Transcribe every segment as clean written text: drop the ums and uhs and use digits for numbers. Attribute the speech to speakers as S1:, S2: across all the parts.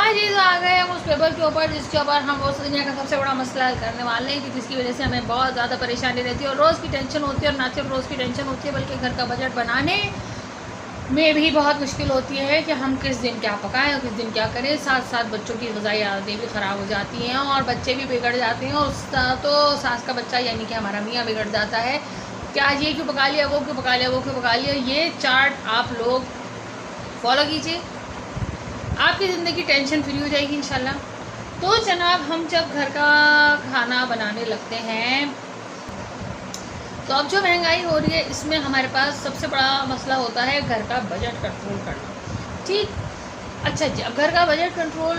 S1: आज ये तो आ गए हम उस पेपर के ऊपर जिसके ऊपर हम उस दुनिया का सबसे बड़ा मसला हल करने वाले हैं कि जिसकी वजह से हमें बहुत ज़्यादा परेशानी रहती है और रोज़ की टेंशन होती है। और ना सिर्फ रोज़ की टेंशन होती है बल्कि घर का बजट बनाने में भी बहुत मुश्किल होती है कि हम किस दिन क्या पकाएं और किस दिन क्या करें। साथ साथ बच्चों की ग़िज़ाई आदतें भी ख़राब हो जाती हैं और बच्चे भी बिगड़ जाते हैं। और तो सास का बच्चा यानी कि हमारा मियाँ बिगड़ जाता है कि आज ये क्यों पका लिया, वो क्यों पका लिया, वो क्यों पका लिया। ये चार्ट आप लोग फॉलो कीजिए, आपकी ज़िंदगी टेंशन फ्री हो जाएगी इंशाल्लाह। तो जनाब, हम जब घर का खाना बनाने लगते हैं तो अब जो महंगाई हो रही है इसमें हमारे पास सबसे बड़ा मसला होता है घर का बजट कंट्रोल करना। ठीक, अच्छा जी। अब घर का बजट कंट्रोल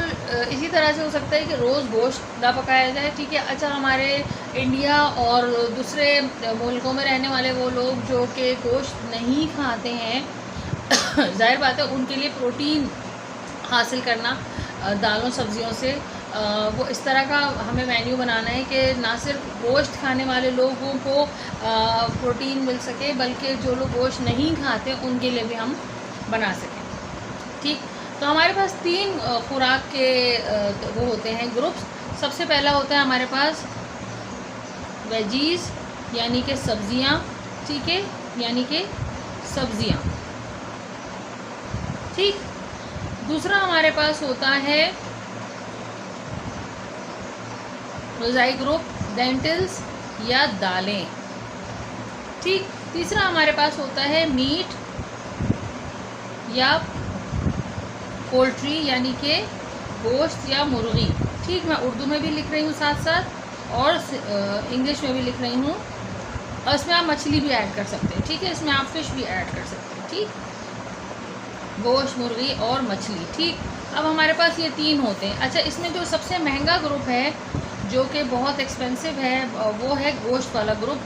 S1: इसी तरह से हो सकता है कि रोज़ गोश्त ना पकाया जाए। ठीक है, अच्छा हमारे इंडिया और दूसरे मुल्कों में रहने वाले वो लोग जो कि गोश्त नहीं खाते हैं जाहिर बात है उनके लिए प्रोटीन हासिल करना दालों सब्जियों से, वो इस तरह का हमें मेन्यू बनाना है कि ना सिर्फ गोश्त खाने वाले लोगों को प्रोटीन मिल सके बल्कि जो लोग गोश्त नहीं खाते उनके लिए भी हम बना सकें। ठीक, तो हमारे पास 3 खुराक के वो होते हैं ग्रुप्स। सबसे पहला होता है हमारे पास वेजीज़ यानी कि सब्ज़ियाँ। ठीक है, यानी कि सब्ज़ियाँ। ठीक, दूसरा हमारे पास होता है ग़िज़ाई ग्रुप लेंटिल्स या दालें। ठीक, तीसरा हमारे पास होता है मीट या पोल्ट्री यानी कि गोश्त या मुर्गी। ठीक, मैं उर्दू में भी लिख रही हूँ साथ साथ और इंग्लिश में भी लिख रही हूँ और इसमें आप मछली भी ऐड कर सकते हैं। ठीक है, इसमें आप फ़िश भी ऐड कर सकते हैं। ठीक, गोश्त, मुर्गी और मछली। ठीक, अब हमारे पास ये 3 होते हैं। अच्छा, इसमें जो सबसे महंगा ग्रुप है जो कि बहुत एक्सपेंसिव है वो है गोश्त वाला ग्रुप,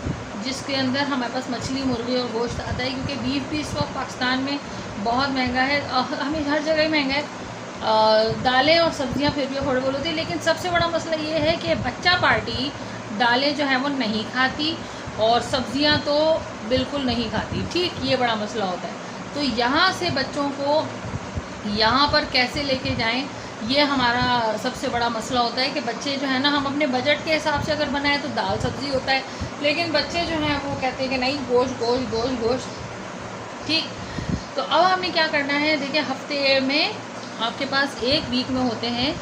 S1: जिसके अंदर हमारे पास मछली, मुर्गी और गोश्त आता है। क्योंकि बीफ भी इस वक्त पाकिस्तान में बहुत महंगा है, हमें हर जगह ही महंगा है। दालें और सब्ज़ियाँ फिर भी अफोर्डेबल होती है, लेकिन सबसे बड़ा मसला ये है कि बच्चा पार्टी दालें जो है वो नहीं खाती और सब्ज़ियाँ तो बिल्कुल नहीं खाती। ठीक, ये बड़ा मसला होता है। तो यहाँ से बच्चों को यहाँ पर कैसे लेके जाएं, ये हमारा सबसे बड़ा मसला होता है कि बच्चे जो है ना, हम अपने बजट के हिसाब से अगर बनाएं तो दाल सब्ज़ी होता है, लेकिन बच्चे जो हैं वो कहते हैं कि नहीं, गोश्त गोश्त गोश्त गोश्त। ठीक, तो अब हमें क्या करना है, देखिए हफ्ते में आपके पास एक वीक में होते हैं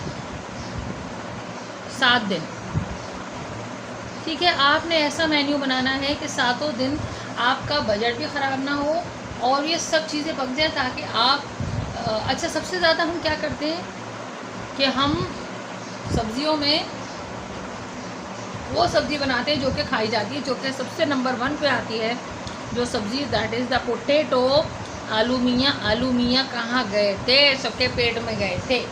S1: 7 दिन। ठीक है, आपने ऐसा मेन्यू बनाना है कि 7 दिन आपका बजट भी ख़राब ना हो और ये सब चीज़ें पक जाए ताकि आप अच्छा, सबसे ज़्यादा हम क्या करते हैं कि हम सब्ज़ियों में वो सब्ज़ी बनाते हैं जो कि खाई जाती है, जो कि सबसे नंबर 1 पे आती है जो सब्ज़ी, दैट इज़ द पोटैटो। आलू मियाँ कहाँ गए थे, सबके पेट में गए थे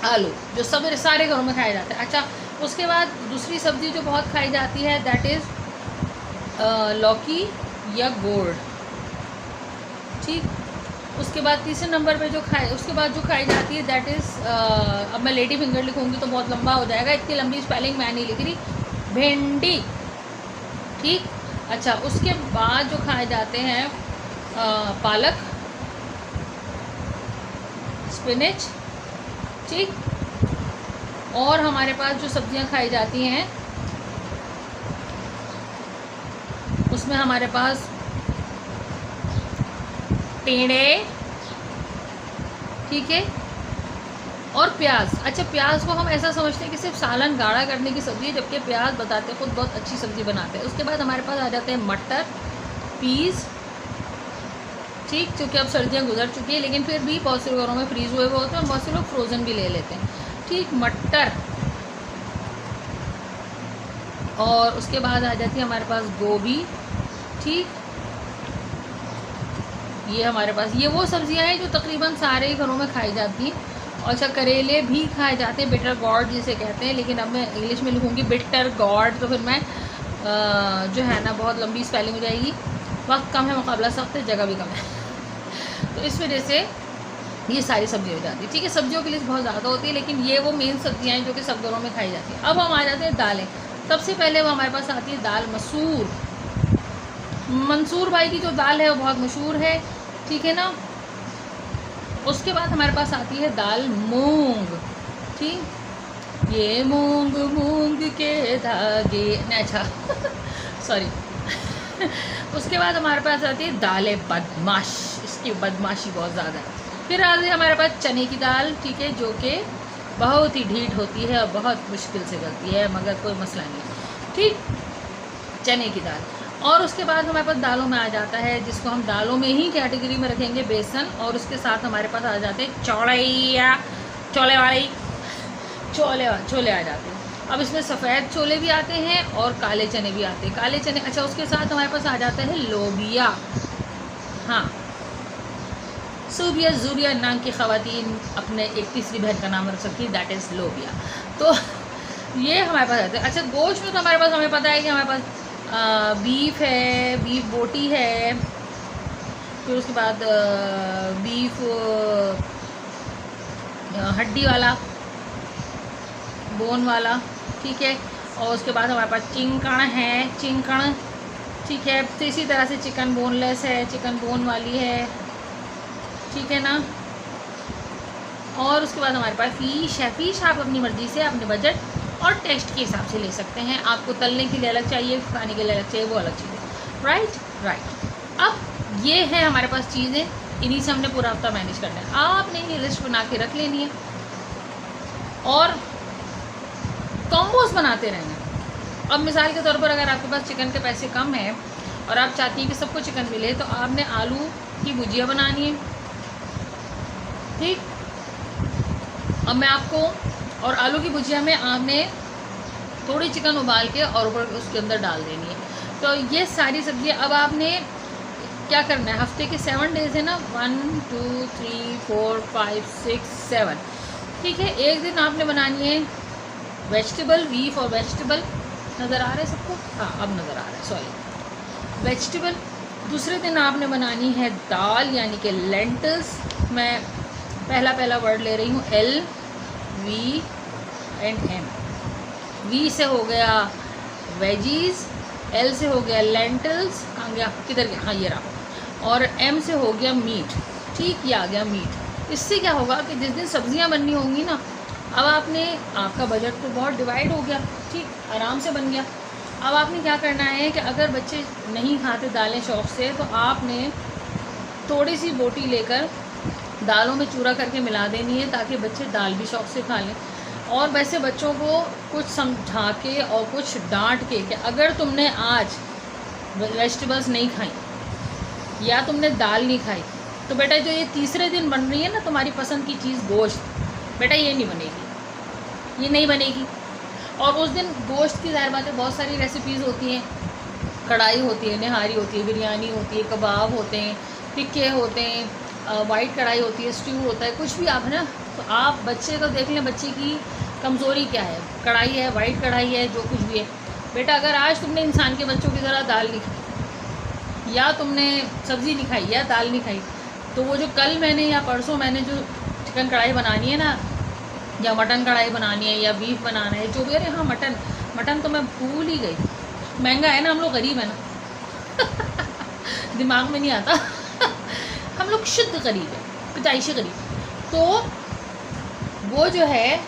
S1: आलू, जो सब सारे घरों में खाए जाते हैं। अच्छा, उसके बाद दूसरी सब्ज़ी जो बहुत खाई जाती है दैट इज़ लौकी या गोर्ड। ठीक, उसके बाद तीसरे नंबर पे उसके बाद जो खाई जाती है दैट इज़ अब मैं लेडी फिंगर लिखूँगी तो बहुत लंबा हो जाएगा, इतनी लंबी स्पेलिंग मैं नहीं लिख रही, भिंडी। ठीक, अच्छा, उसके बाद जो खाए जाते हैं पालक, स्पिनच। ठीक, और हमारे पास जो सब्जियां खाई जाती हैं उसमें हमारे पास टेढ़े। ठीक है, और प्याज। अच्छा, प्याज को हम ऐसा समझते हैं कि सिर्फ सालन गाढ़ा करने की सब्ज़ी है, जबकि प्याज बताते खुद बहुत अच्छी सब्ज़ी बनाते हैं। उसके बाद हमारे पास आ जाते हैं मटर, पीस। ठीक, क्योंकि अब सर्दियाँ गुजर चुकी है लेकिन फिर भी बहुत से घरों में फ्रीज़ हुए होते हैं और बहुत से लोग फ्रोज़न भी ले लेते हैं। ठीक, मटर। और उसके बाद आ जाती है हमारे पास गोभी। ठीक, ये हमारे पास ये वो सब्जियां हैं जो तकरीबन सारे घरों में खाई जाती हैं। और अच्छा, करेले भी खाए जाते हैं, बिटर गॉर्ड जिसे कहते हैं, लेकिन अब मैं इंग्लिश में लिखूँगी बिटर गॉर्ड, तो फिर मैं जो है ना बहुत लंबी स्पेलिंग हो जाएगी। वक्त कम है, मुकाबला सख्त है, जगह भी कम है तो इस वजह से ये सारी सब्ज़ी हो जाती है। ठीक है, सब्जियों की लिस्ट बहुत ज़्यादा होती है लेकिन ये वो मेन सब्जियाँ हैं जो कि सब घरों में खाई जाती हैं। अब हम आ जाते हैं दालें। सबसे पहले वो हमारे पास आती है दाल मसूर। मंसूर भाई की जो दाल है वो बहुत मशहूर है। ठीक है ना, उसके बाद हमारे पास आती है दाल मूंग, ठीक। ये मूंग मूंग के धागे नहीं, अच्छा सॉरी उसके बाद हमारे पास आती है दाल बदमाश, इसकी बदमाशी बहुत ज़्यादा है। फिर आती है हमारे पास चने की दाल, ठीक है, जो कि बहुत ही ढीठ होती है और बहुत मुश्किल से गलती है, मगर कोई मसला नहीं, ठीक, चने की दाल। और उसके बाद हमारे पास दालों में आ जाता है, जिसको हम दालों में ही कैटेगरी में रखेंगे, बेसन। और उसके साथ हमारे पास आ जाते हैं छोले आ जाते हैं। अब इसमें सफ़ेद छोले भी आते हैं और काले चने भी आते हैं। काले चने, अच्छा, उसके साथ हमारे पास आ जाता है लोबिया। हाँ, सूबिया जूरिया नाम की ख़वातीन अपने एक तीसरी बहन का नाम रख सकती है, दैट इज़ लोबिया। तो ये हमारे पास आते हैं। अच्छा, गोश्त में तो हमारे पास, हमें पता है कि हमारे पास बीफ है, बीफ बोटी है, फिर उसके बाद बीफ हड्डी वाला, बोन वाला, ठीक है। और उसके बाद हमारे पास चिंकण है, चिंकण, ठीक है। तो इसी तरह से चिकन बोनलेस है, चिकन बोन वाली है, ठीक है ना। और उसके बाद हमारे पास फ़िश है। फ़िश आप अपनी मर्ज़ी से, अपने बजट और टेस्ट के हिसाब से ले सकते हैं। आपको तलने के लिए अलग चाहिए, खाने के लिए अलग चाहिए, वो अलग चीज़ है, राइट। अब ये है हमारे पास चीज़ें, इन्हीं से हमने पूरा हफ्ता मैनेज करना है। आपने ये लिस्ट बना के रख लेनी है और कॉम्बोस बनाते रहना। अब मिसाल के तौर पर अगर आपके पास चिकन के पैसे कम हैं और आप चाहती हैं कि सबको चिकन मिले, तो आपने आलू की भुजिया बनानी है, ठीक। अब मैं आपको, और आलू की भुजिया में आपने थोड़ी चिकन उबाल के और ऊपर उसके अंदर डाल देनी है। तो ये सारी सब्ज़ियाँ अब आपने क्या करना है, हफ्ते के 7 डेज़ है ना, 1 2 3 4 5 6 7, ठीक है। एक दिन आपने बनानी है वेजिटेबल, बीफ और वेजिटेबल, नज़र आ रहा है सबको? हाँ, अब नज़र आ रहा है, सॉरी, वेजिटेबल। दूसरे दिन आपने बनानी है दाल, यानी कि लेंटल्स। मैं पहला वर्ड ले रही हूँ, LVM। वी से हो गया वेजीज, L से हो गया लेंटल्स, कहाँ गया, किधर गया, हाँ ये रहा, और M से हो गया मीट, ठीक, ये आ गया मीट। इससे क्या होगा कि जिस दिन सब्जियां बननी होंगी ना, अब आपका बजट तो बहुत डिवाइड हो गया, ठीक, आराम से बन गया। अब आपने क्या करना है कि अगर बच्चे नहीं खाते दालें शौक़ से, तो आपने थोड़ी सी बोटी लेकर दालों में चूरा करके मिला देनी है, ताकि बच्चे दाल भी शौक़ से खा लें। और वैसे बच्चों को कुछ समझा के और कुछ डांट के कि अगर तुमने आज वेजिटेबल्स नहीं खाई या तुमने दाल नहीं खाई, तो बेटा जो ये तीसरे दिन बन रही है ना तुम्हारी पसंद की चीज़ गोश्त, बेटा ये नहीं बनेगी, ये नहीं बनेगी। और उस दिन गोश्त की ज़ाहिर बात है बहुत सारी रेसिपीज़ होती हैं, कढ़ाई होती है, निहारी होती है, बिरयानी होती है, कबाब होते हैं, टिक्के होते हैं, वाइट कढ़ाई होती है, स्ट्यू होता है, कुछ भी आप है ना। तो आप बच्चे को देख लें, बच्चे की कमज़ोरी क्या है, कढ़ाई है, वाइट कढ़ाई है, जो कुछ भी है। बेटा अगर आज तुमने इंसान के बच्चों की तरह दाल नहीं खाई, या तुमने सब्ज़ी नहीं खाई, या दाल नहीं खाई, तो वो जो कल मैंने या परसों मैंने जो चिकन कढ़ाई बनानी है ना, या मटन कढ़ाई बनानी है, या बीफ बनाना है, जो भी, अरे हाँ मटन तो मैं भूल ही गई, महंगा है ना, हम लोग गरीब है ना दिमाग में नहीं आता हम लोग शुद्ध गरीब है, पैदाइशी गरीब। तो वो जो है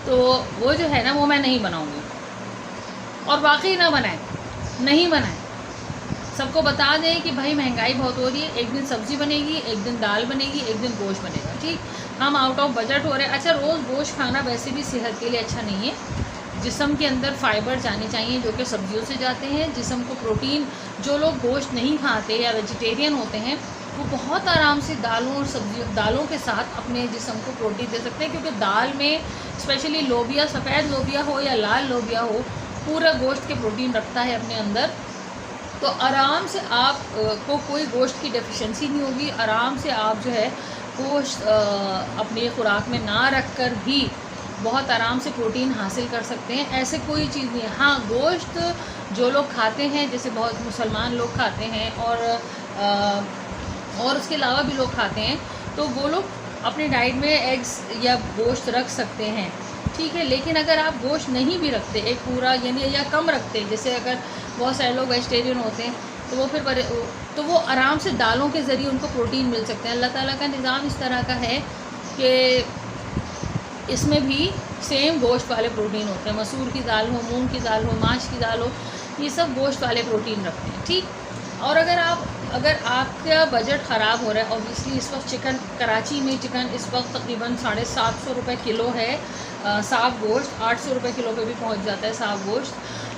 S1: तो वो जो है ना, वो मैं नहीं बनाऊँगी। और वाकई ना बनाए, नहीं बनाए, सबको बता दें कि भाई महंगाई बहुत हो रही है, एक दिन सब्ज़ी बनेगी, एक दिन दाल बनेगी, एक दिन गोश्त बनेगा, ठीक। हम आउट ऑफ बजट हो रहे हैं। अच्छा, रोज़ गोश्त खाना वैसे भी सेहत के लिए अच्छा नहीं है। जिस्म के अंदर फाइबर जाने चाहिए, जो कि सब्जियों से जाते हैं। जिस्म को प्रोटीन, जो लोग गोश्त नहीं खाते या वेजिटेरियन होते हैं, वो बहुत आराम से दालों और सब्जियों, दालों के साथ अपने जिस्म को प्रोटीन दे सकते हैं, क्योंकि दाल में स्पेशली लोबिया, सफ़ेद लोबिया हो या लाल लोबिया हो, पूरा गोश्त के प्रोटीन रखता है अपने अंदर। तो आराम से आप को कोई गोश्त की डेफिशिएंसी नहीं होगी। आराम से आप जो है गोश्त अपनी खुराक में ना रख कर भी बहुत आराम से प्रोटीन हासिल कर सकते हैं। ऐसे कोई चीज़ नहीं है। हाँ, गोश्त जो लोग खाते हैं, जैसे बहुत मुसलमान लोग खाते हैं और उसके अलावा भी लोग खाते हैं, तो वो लोग अपनी डाइट में एग्स या गोश्त रख सकते हैं, ठीक है। लेकिन अगर आप गोश्त नहीं भी रखते, एक पूरा यानी या कम रखते, जैसे अगर बहुत सारे लोग वेजिटेरियन होते हैं, तो वो आराम से दालों के ज़रिए उनको प्रोटीन मिल सकते हैं। अल्लाह ताला का निज़ाम इस तरह का है कि इसमें भी सेम गोश्त वाले प्रोटीन होते हैं। मसूर की दाल हो, मूंग की दाल हो, माछ की दाल हो, ये सब गोश्त वाले प्रोटीन रखते हैं, ठीक। और अगर आपका बजट ख़राब हो रहा है, ऑब्वियसली इस वक्त चिकन, कराची में चिकन इस वक्त तकरीबन 750 रुपये किलो है। साफ़ गोश्त 800 रुपये किलो पे भी पहुंच जाता है साफ़ गोश्त।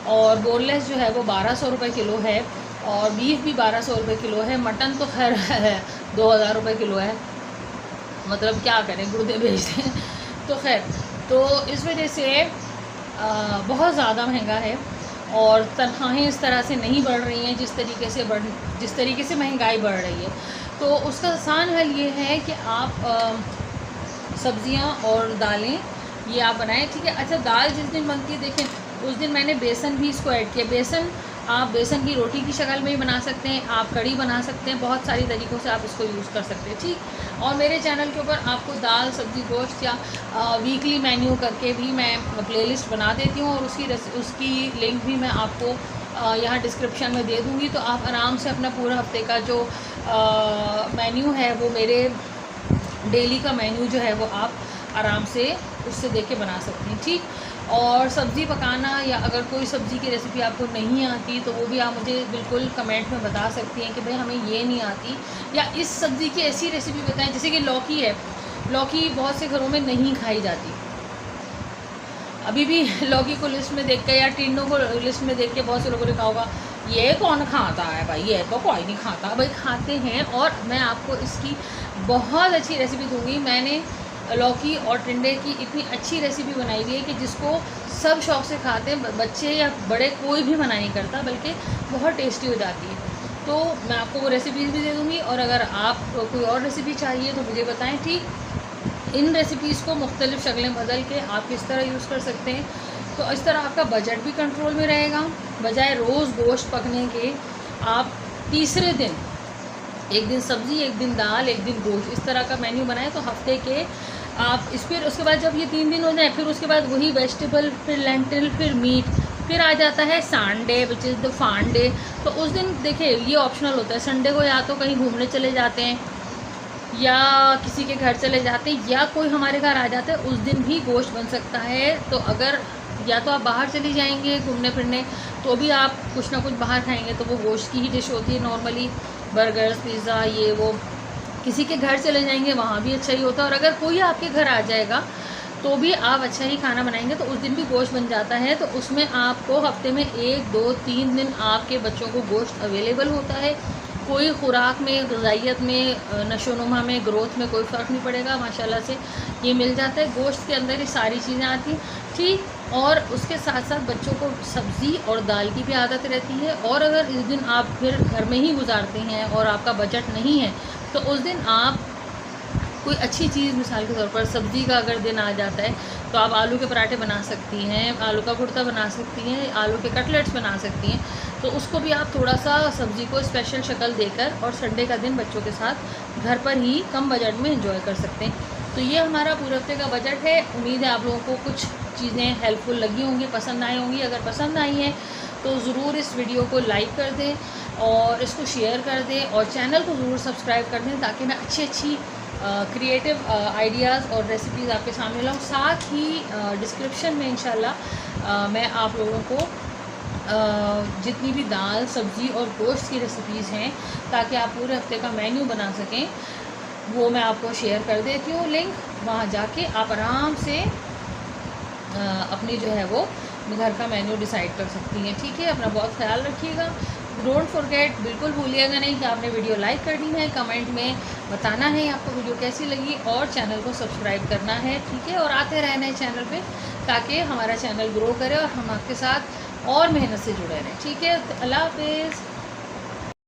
S1: और बोनलेस जो है वो 1200 रुपये किलो है, और बीफ भी 1200 रुपये किलो है। मटन तो खैर 2000 रुपये किलो है, मतलब क्या करें, गुर्दे बेच दें। तो खैर, तो इस वजह से बहुत ज़्यादा महंगा है, और तनख्वाहें इस तरह से नहीं बढ़ रही हैं जिस तरीके से महंगाई बढ़ रही है। तो उसका आसान हल ये है कि आप सब्ज़ियाँ और दालें ये आप बनाएं, ठीक है। अच्छा, दाल जिस दिन बनती है, देखें उस दिन मैंने बेसन भी इसको ऐड किया। बेसन आप बेसन की रोटी की शक्ल में भी बना सकते हैं, आप कड़ी बना सकते हैं, बहुत सारी तरीक़ों से आप इसको यूज़ कर सकते हैं, ठीक। और मेरे चैनल के ऊपर आपको दाल, सब्ज़ी, गोश्त या वीकली मेन्यू करके भी मैं प्लेलिस्ट बना देती हूँ, और उसकी लिंक भी मैं आपको यहाँ डिस्क्रिप्शन में दे दूँगी। तो आप आराम से अपना पूरा हफ्ते का जो मेन्यू है, वो मेरे डेली का मेन्यू जो है वो आप आराम से उससे देख के बना सकती हैं, ठीक। और सब्ज़ी पकाना, या अगर कोई सब्ज़ी की रेसिपी आपको नहीं आती तो वो भी आप मुझे बिल्कुल कमेंट में बता सकती हैं कि भाई हमें ये नहीं आती, या इस सब्ज़ी की ऐसी रेसिपी बताएं। जैसे कि लौकी है, लौकी बहुत से घरों में नहीं खाई जाती। अभी भी लौकी को लिस्ट में देख के, या टिंडों को लिस्ट में देख के बहुत से लोगों ने कहा होगा ये कौन खाता है भाई, ये तो कोई नहीं खाता। भाई खाते हैं, और मैं आपको इसकी बहुत अच्छी रेसिपी दूँगी। मैंने लौकी और टिंडे की इतनी अच्छी रेसिपी बनाई हुई है कि जिसको सब शौक़ से खाते हैं, बच्चे या बड़े, कोई भी मना नहीं करता, बल्कि बहुत टेस्टी हो जाती है। तो मैं आपको वो रेसिपीज़ भी दे दूँगी, और अगर आप कोई और रेसिपी चाहिए तो मुझे बताएं, ठीक। इन रेसिपीज़ को मुख्तलिफ़ शक्लें बदल के आप किस तरह यूज़ कर सकते हैं। तो इस तरह आपका बजट भी कंट्रोल में रहेगा। बजाय रोज़ गोश्त पकने के, आप तीसरे दिन एक दिन सब्ज़ी, एक दिन दाल, एक दिन गोश्त, इस तरह का मेन्यू बनाएं। तो हफ्ते के आप फिर उसके बाद जब ये 3 दिन हो जाए, फिर उसके बाद वही वेजिटेबल, फिर लेंटिल, फिर मीट, फिर आ जाता है संडे विच इज़ द फान डे। तो उस दिन देखिए ये ऑप्शनल होता है, संडे को या तो कहीं घूमने चले जाते हैं, या किसी के घर चले जाते हैं, या कोई हमारे घर आ जाता है, उस दिन भी गोश्त बन सकता है। तो अगर या तो आप बाहर चले जाएंगे घूमने फिरने, तो भी आप कुछ ना कुछ बाहर खाएंगे, तो वो गोश्त की ही डिश होती है नॉर्मली, बर्गर्स, पिज़्ज़ा, ये वो। किसी के घर चले जाएंगे, वहाँ भी अच्छा ही होता है। और अगर कोई आपके घर आ जाएगा तो भी आप अच्छा ही खाना बनाएंगे, तो उस दिन भी गोश्त बन जाता है। तो उसमें आपको हफ्ते में 1, 2, 3 दिन आपके बच्चों को गोश्त अवेलेबल होता है। कोई खुराक में, ग़िज़ाइयत में, नशोनुमा में, ग्रोथ में कोई फ़र्क नहीं पड़ेगा, माशाल्लाह से ये मिल जाता है। गोश्त के अंदर ये सारी चीज़ें आती हैं, ठीक। और उसके साथ साथ बच्चों को सब्ज़ी और दाल की भी आदत रहती है। और अगर इस दिन आप फिर घर में ही गुजारते हैं और आपका बजट नहीं है, तो उस दिन आप कोई अच्छी चीज़, मिसाल के तौर पर सब्ज़ी का अगर दिन आ जाता है, तो आप आलू के पराठे बना सकती हैं, आलू का कुर्ता बना सकती हैं, आलू के कटलेट्स बना सकती हैं। तो उसको भी आप थोड़ा सा सब्ज़ी को स्पेशल शक्ल देकर, और संडे का दिन बच्चों के साथ घर पर ही कम बजट में एंजॉय कर सकते हैं। तो ये हमारा पूरे हफ्ते का बजट है। उम्मीद है आप लोगों को कुछ चीज़ें हेल्पफुल लगी होंगी, पसंद आई होंगी। अगर पसंद आई हैं तो ज़रूर इस वीडियो को लाइक कर दें, और इसको शेयर कर दें, और चैनल को ज़रूर सब्सक्राइब कर दें, ताकि मैं अच्छी क्रिएटिव आइडियाज़ और रेसिपीज़ आपके सामने लाऊं। साथ ही डिस्क्रिप्शन में इंशाल्लाह मैं आप लोगों को जितनी भी दाल, सब्ज़ी और गोश्त की रेसिपीज़ हैं, ताकि आप पूरे हफ्ते का मेन्यू बना सकें, वो मैं आपको शेयर कर देती हूँ लिंक। वहाँ जाके आप आराम से अपनी जो है वो घर का मेन्यू डिसाइड कर सकती हैं, ठीक है। अपना बहुत ख्याल रखिएगा। डोंट फॉरगेट, बिल्कुल भूलिएगा नहीं कि आपने वीडियो लाइक करनी है, कमेंट में बताना है आपको वीडियो कैसी लगी, और चैनल को सब्सक्राइब करना है, ठीक है। और आते रहना है चैनल पे, ताकि हमारा चैनल ग्रो करे और हम आपके साथ और मेहनत से जुड़े रहें, ठीक है। अल्लाह हाफ़िज़।